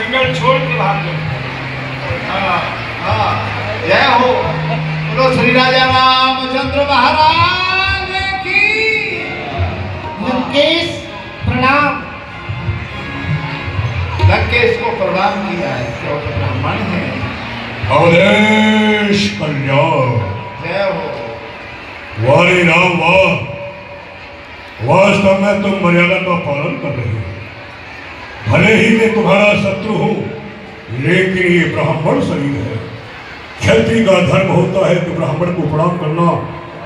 जंगल छोड़ के भाग गए। हाँ हाँ, जय हो बोलो श्री राजा रामचंद्र महाराज की। लंकेश प्रणाम। लंकेश को प्रणाम किया है क्योंकि ब्राह्मण है। अवधेश कल्याण। जय हो। वारे राम वाह, वास्तव में तुम मर्यादा का पालन कर रहे हो। भले ही मैं तुम्हारा शत्रु हूं, लेकिन ये ब्राह्मण शरीर है। क्षत्रिय का धर्म होता है कि ब्राह्मण को प्रणाम करना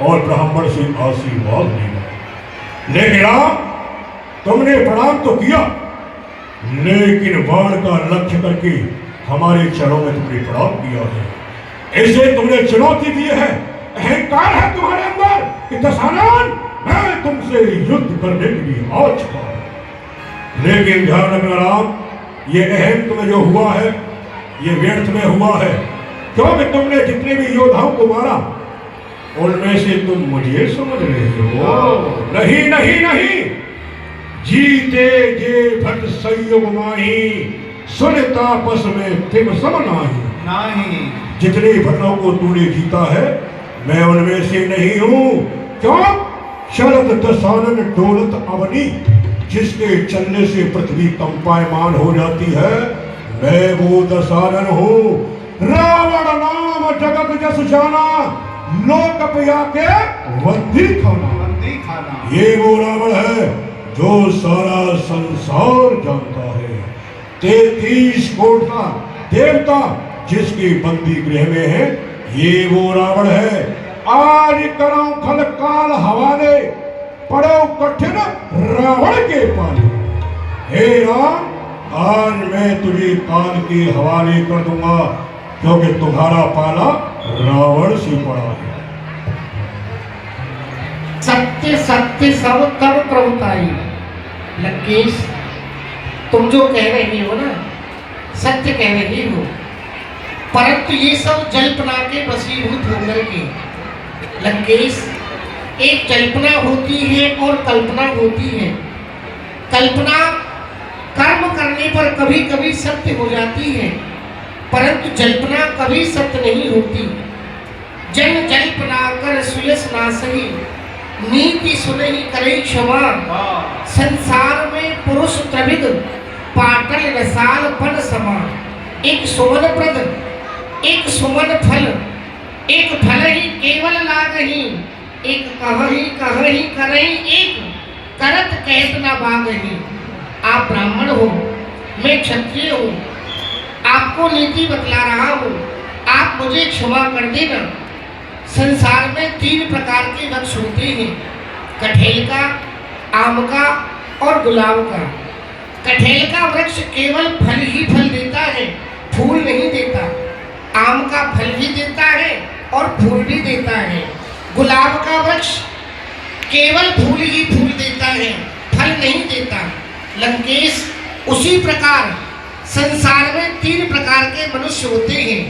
और ब्राह्मण से आशीर्वाद लेना। लेकिन राम, तुमने प्रणाम तो किया, लेकिन बाण का लक्ष्य करके हमारे चरणों में तुमने प्रणाम किया है। इसे तुमने चुनौती दी है। अहंकार है तुम्हारे अंदर कि दशानन, मैं तुमसे युद्ध करने के लिए आ चुका हूं। लेकिन ध्यान रखना राम, ये अहम तुम्हें जो हुआ है, ये व्यर्थ में हुआ है, क्योंकि तुमने जितने भी योद्धाओं को मारा उनमें से तुम मुझे समझ रहे हो। नहीं नहीं नहीं, जीते जे भट संयोग माही, सुन तापस में तिम सम नाही। नहीं, जितने भटों को तूने जीता है, मैं उनमें से नहीं हूं। क्यों? शरद दशानन डोलत अवनी, जिसके चलने से पृथ्वी कंपायमान हो जाती है, मैं वो दशानन हूं। रावण नाम जगत जस जाना, लोक पिया के वंदी खाना। बंदी खाना। ये वो रावण है जो सारा संसार जानता है। 33 कोट का देवता जिसके बंदी गृह में है, ये वो रावण है। आज करो खल काल हवाले, पड़ो कठिन रावण के पाले। हे राम, आज मैं तुझे काल के हवाले कर दूंगा, क्योंकि तुम्हारा पाला रावण से पड़ा है। सत्य सत्य सब तब प्रभुताई। लंकेश, तुम जो कह रही हो ना, सत्य कह रही हो, परंतु ये सब जल्पना के वशीभूत होकर के। लंकेश, एक जल्पना होती है और कल्पना होती है। कल्पना कर्म करने पर कभी कभी सत्य हो जाती है, परंतु जल्पना कभी सत्य नहीं होती। जन जल्पना कर सुयस ना सही, नीति सुनहि करे क्षमा। संसार में पुरुष त्रिविध, पाटल रसाल पन समा। एक सुमन प्रद, एक सुमन फल, एक फल ही केवल लागही। एक कहही कहही करही, एक करत कहत न बागही। आप ब्राह्मण हो, मैं क्षत्रिय हूँ, आपको नीति बतला रहा हूँ, आप मुझे क्षमा कर देना। संसार में 3 प्रकार के वृक्ष होते हैं, कठेल का, आम का और गुलाब का। कठेल का वृक्ष केवल फल ही फल देता है, फूल नहीं देता। आम का फल भी देता है और फूल भी देता है। गुलाब का वृक्ष केवल फूल ही फूल देता है, फल नहीं देता। लंकेश, उसी प्रकार संसार में 3 प्रकार के मनुष्य होते हैं।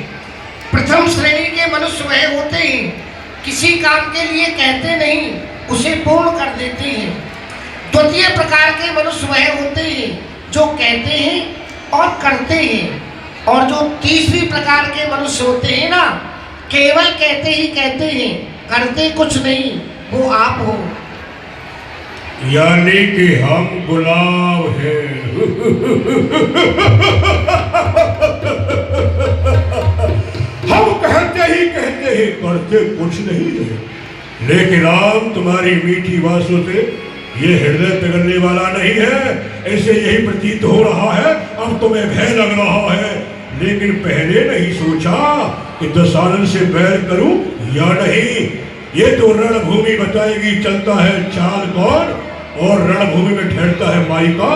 प्रथम श्रेणी के मनुष्य वह होते हैं, किसी काम के लिए कहते नहीं, उसे पूर्ण कर देते हैं। द्वितीय प्रकार के मनुष्य वह होते हैं जो कहते हैं और करते हैं। और जो तीसरी प्रकार के मनुष्य होते हैं ना, केवल कहते ही कहते हैं, करते कुछ नहीं, वो आप हो। यानी कि हम गुलाब हैं। हम कहते ही करते कुछ नहीं है। लेकिन राम, तुम्हारी मीठी बातों से ये हृदय पिघलने वाला नहीं है। ऐसे यही प्रतीत हो रहा है। अब तुम्हें भय लग रहा है, लेकिन पहले नहीं सोचा कि दशानन से बैर करूं या नहीं। ये तो रणभूमि बताएगी चलता है चाल कौन, और रणभूमि में ठहरता है माई का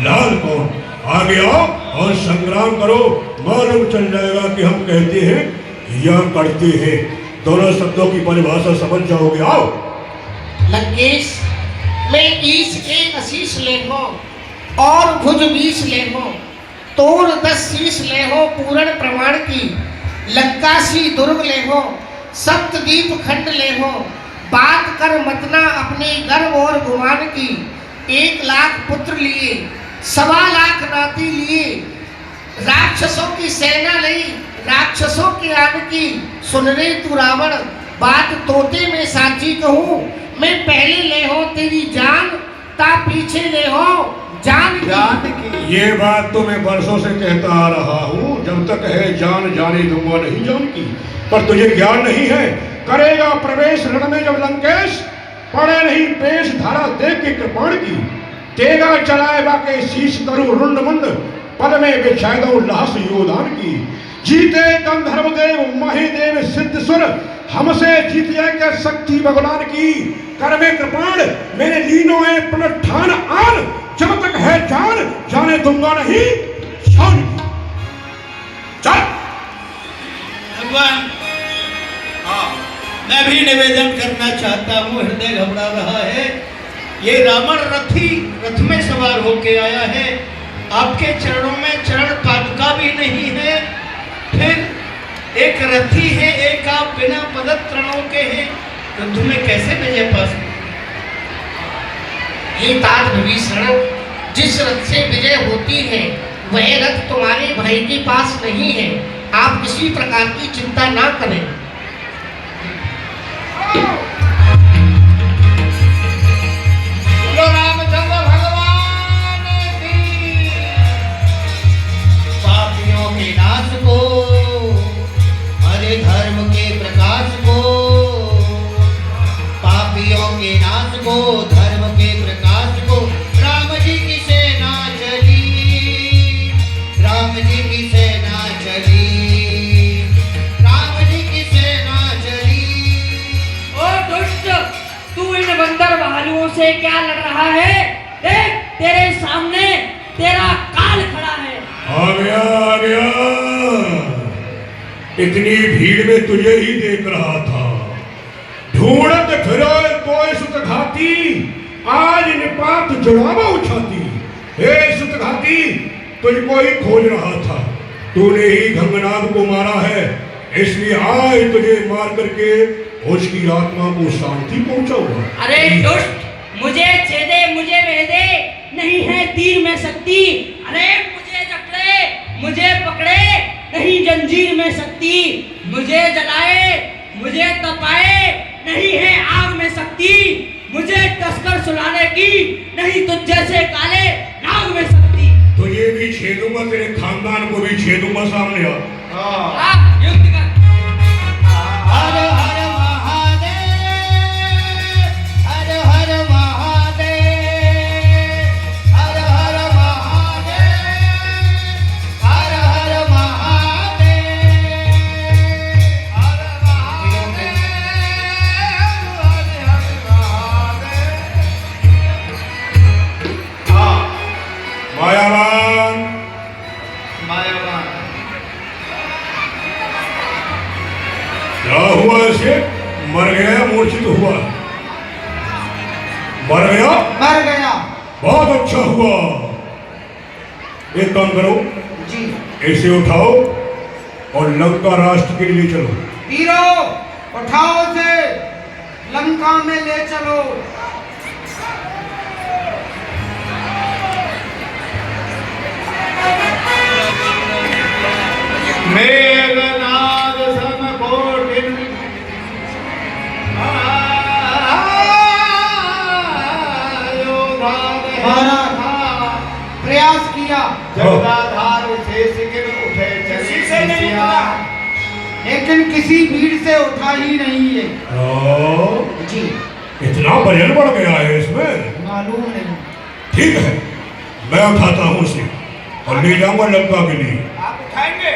लाल कौन। आगे आओ और संग्राम करो, मालूम चल जाएगा कि हम कहते हैं या करते हैं। दोनों शब्दों की परिभाषा समझ जाओगे। आओ। लंकेश, मैं ईश के आशीष ले हो और भुज 20 ले हो, तोड़ 10 शीश ले हो पूर्ण प्रमाण की। लंकासी दुर्ग ले हो, सप्तदीप खंड ले हो, बात कर मतना अपने गर्व और गुमान की। 1 लाख पुत्र लिए, 1.25 लाख नाती लिए, राक्षसों की सेना नहीं, राक्षसों के आने की सुन रे तू रावण, बात तोते में साची कहूँ, मैं पहले ले हो तेरी जान, ता पीछे ले हो जान की। ये बात तो मैं बरसों से कहता आ रहा हूँ, जब तक है जान जाने दूंगा नहीं जान की। पर तुझे ज्ञान नहीं है, करेगा प्रवेश रण में जब लंकेश, पड़े नहीं पेश धारा देख के कृपाण की। तेगा चलाए बाके शीश करूं रुंड मुंड, पद में बिछाए दो लाश योदान की। जीते गंधर्व देव महादेव सिद्ध सुर, हमसे जीत जाए क्या शक्ति भगवान की। कर में कृपाण मैंने लीनो है ठान आन, जब तक है जान जाने दूंगा नहीं शान की। चल भगवान, हाँ, मैं भी निवेदन करना चाहता हूँ, हृदय घबरा रहा है। ये रावण रथ में सवार होके आया है, आपके चरणों में चरण पादुका भी नहीं है, फिर एक रथी है, एक आप बिना पदतरणों के हैं, तो तुम्हें कैसे विजय पा सकते? हे तात विभीषण, जिस रथ से विजय होती है वह रथ तुम्हारे भाई के पास नहीं है, आप किसी प्रकार की चिंता ना करें। रामचंद्र भगवान की। पापियों के नाश को, हरे धर्म के प्रकाश को, पापियों के नाश को, धर्म के प्रकाश को, राम जी की सेना चली, राम जी की सेना चली, राम जी की सेना चली। ओ दुष्ट, तू इन बंदर भालुओं से क्या लड़ रहा है? देख, तेरे सामने तेरा काल खड़ा है। आ गया आ गया, इतनी भीड़ में तुझे ही देख रहा था। ढूंढत फिरो कोई सुतघाती, आज निपात जुड़ावा उछाती। हे सुतघाती, तुझको ही खोज रहा था, तूने ही गंगनाथ को मारा है, इसलिए आज तुझे मार करके उसकी आत्मा को शांति पहुंचाऊंगा। अरे दुष्ट, मुझे छेदे मुझे भेदे, नहीं है तीर में शक्ति। अरे मुझे जकड़े मुझे पकड़े, नहीं जंजीर में शक्ति। मुझे जलाए मुझे तपाए, नहीं है आग में शक्ति। मुझे टसकर सुलाने की, नहीं तुझ जैसे काले नाग में शक्ति। तुझे भी छेदूंगा, तेरे खानदान को भी छेदूंगा। सामने आ। युद्ध कर। हर हर महादेव, हर हर महादेव, हर हर महादेव, हर हर महादेव, हर महादेव, हर हर महादेव। हाँ, मायावान, मायावान। क्या हुआ इसे? मर गया, मूर्छित हुआ? मर गया? मर गया बहुत अच्छा हुआ। एक काम करो जी। इसे उठाओ और लंका राष्ट्र के लिए चलो। वीरों, उठाओ से लंका में ले चलो। मेघनाद समकोटिन प्रयास किया, जगदाधार शेष गिर उठे किसी से नहीं चलिया। उठा। लेकिन किसी भीड़ से उठा ही नहीं है जी। इतना वजन बढ़ गया है इसमें, मालूम नहीं। ठीक है, मैं उठाता हूँ इसे और ले जाऊंगा लंका के लिए। आप उठाएंगे?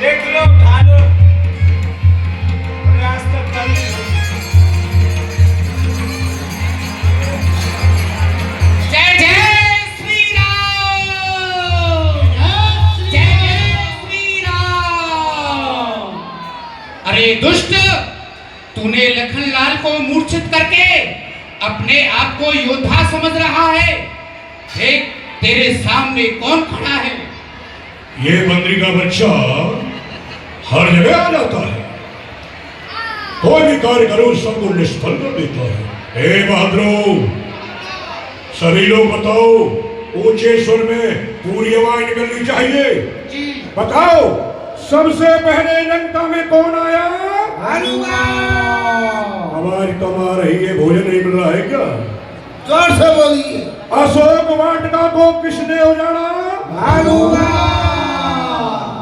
देख लो, उठा लो, प्रयास तो कर लो। जय जय श्री राम, जय जय श्री राम। अरे दुष्ट, तूने लखनलाल को मूर्छित करके अपने आप को योद्धा समझ रहा है। देख, तेरे सामने कौन खड़ा है? ये बंदरी का बच्चा हर जगह आ जाता है, कोई भी कार्य करो सबको निष्फल कर देता है। हे बहादुरों, सभी लोग बताओ ऊंचे स्वर में पूरी आवाज निकलनी चाहिए। जी। बताओ, सबसे पहले लंका में कौन आया? हनुमान। आवाज कम आ रही है, भोजन नहीं मिल रहा है क्या? जोर से बोलिए। अशोक वाटिका को किसने उजाड़ा? हनुमान।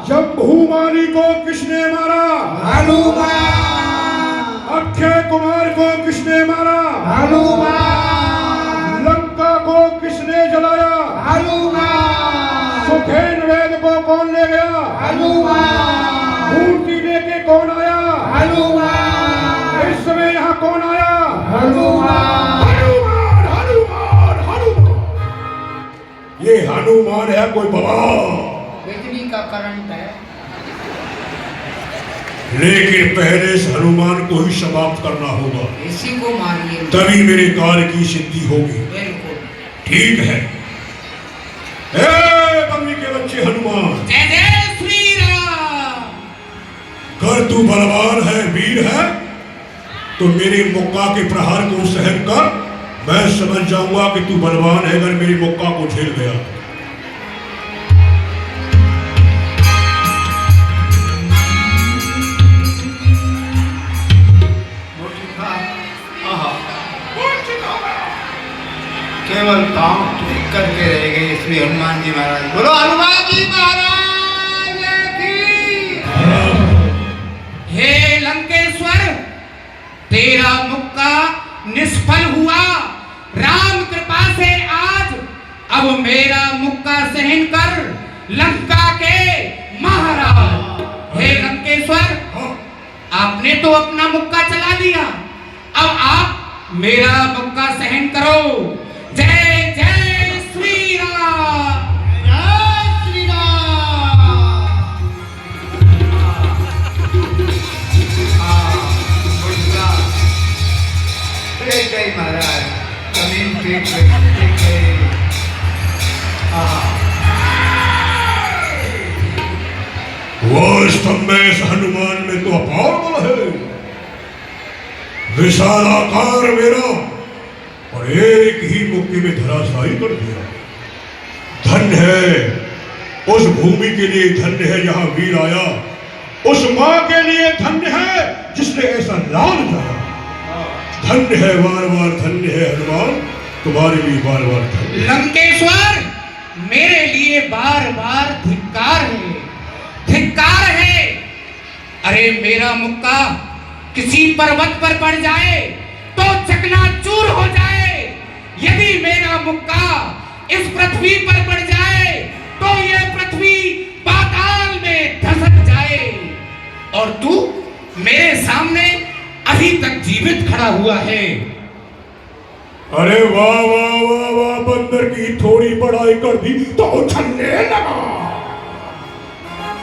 जम्बूमाली को किसने मारा? हनुमान। अक्षय कुमार को किसने मारा? हनुमान। लंका को किसने जलाया? हनुमान। सुखेन वेद को कौन ले गया? हनुमान। मूर्ति लेके कौन आया? हनुमान। इस समय यहाँ कौन आया? हनुमान। हनुमान हनुमान हनुमान। ये हनुमान है कोई बाबा? बिजली का करंट है। लेकिन पहले इस हनुमान को ही समाप्त करना होगा, इसी को मारिए। तभी मेरे कार्य की सिद्धि होगी। बिल्कुल। ठीक है। ए बंदी के बच्चे हनुमान, जय जय श्री राम। कर तू बलवान है, वीर है, तो मेरे मुक्का के प्रहार को सहन कर। मैं समझ जाऊंगा कि तू बलवान है अगर मेरी मुक्का को झेल गया। केवल काम करके रह गए इसलिए हनुमान जी महाराज। बोलो हनुमान जी महाराज की। हे लंकेश्वर, तेरा मुक्का निष्फल हुआ। राम कृपा से आज अब मेरा मुक्का सहन कर लंका के महाराज। हे लंकेश्वर, आपने तो अपना मुक्का चला दिया, अब आप मेरा मुक्का सहन करो। जय जय श्री राम। जय श्री राम। गई महाराज, जमीन पीट गई। वास्तव में इस हनुमान में तो अपार बल है। विशालाकार मेरा और एक ही मुक्के में धराशायी कर दिया। धन्य है उस भूमि के लिए, धन्य है जहां वीर आया, उस मां के लिए धन्य है जिसने ऐसा लाल जाया। धन्य है, बार बार धन्य है हनुमान, तुम्हारे लिए बार बार धन्य। लंकेश्वर, मेरे लिए बार बार धिक्कार है, धिक्कार है। अरे मेरा मुक्का किसी पर्वत पर पड़ जाए तो चकनाचूर हो जाए। यदि मेरा मुक्का इस पृथ्वी पर पड़ जाए तो यह पृथ्वी पाताल में धंस जाए। और तू मेरे सामने अभी तक जीवित खड़ा हुआ है। अरे वाह वाह वाह वाह, बंदर की थोड़ी बड़ाई कर दी तो उछलने लगा।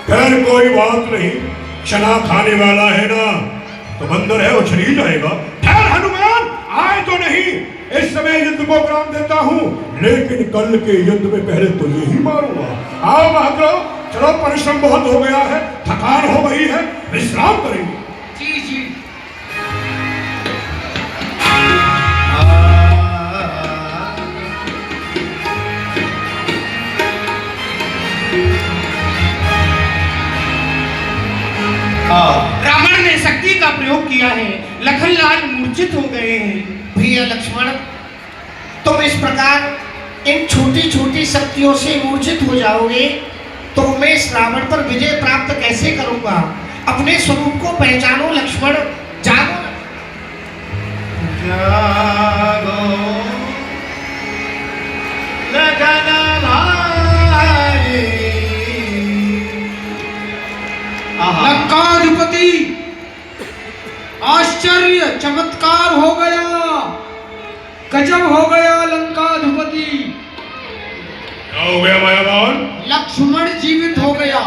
खैर कोई बात नहीं, चना खाने वाला है ना, तो बंदर है उछल ही जाएगा। खैर हनुमान आए तो नहीं, इस समय युद्ध को विराम देता हूँ, लेकिन कल के युद्ध में पहले तुझे ही मारूंगा। आओ महाग्रह, चलो परिश्रम बहुत हो गया है, थकान हो गई है, विश्राम करेंगे। जी जी। रावण ने शक्ति का प्रयोग किया है, लखनलाल मूर्छित हो गए हैं। भैया लक्ष्मण, तुम इस प्रकार इन छोटी छोटी शक्तियों से मूर्छित हो जाओगे तो मैं इस रावण पर विजय प्राप्त कैसे करूंगा? अपने स्वरूप को पहचानो लक्ष्मण, जागो। जागो लगन भाई। लंकाधिपति, आश्चर्य चमत्कार हो गया, गजब हो गया लंकाधिपति। क्या हो गया मायावान? लक्ष्मण जीवित हो गया।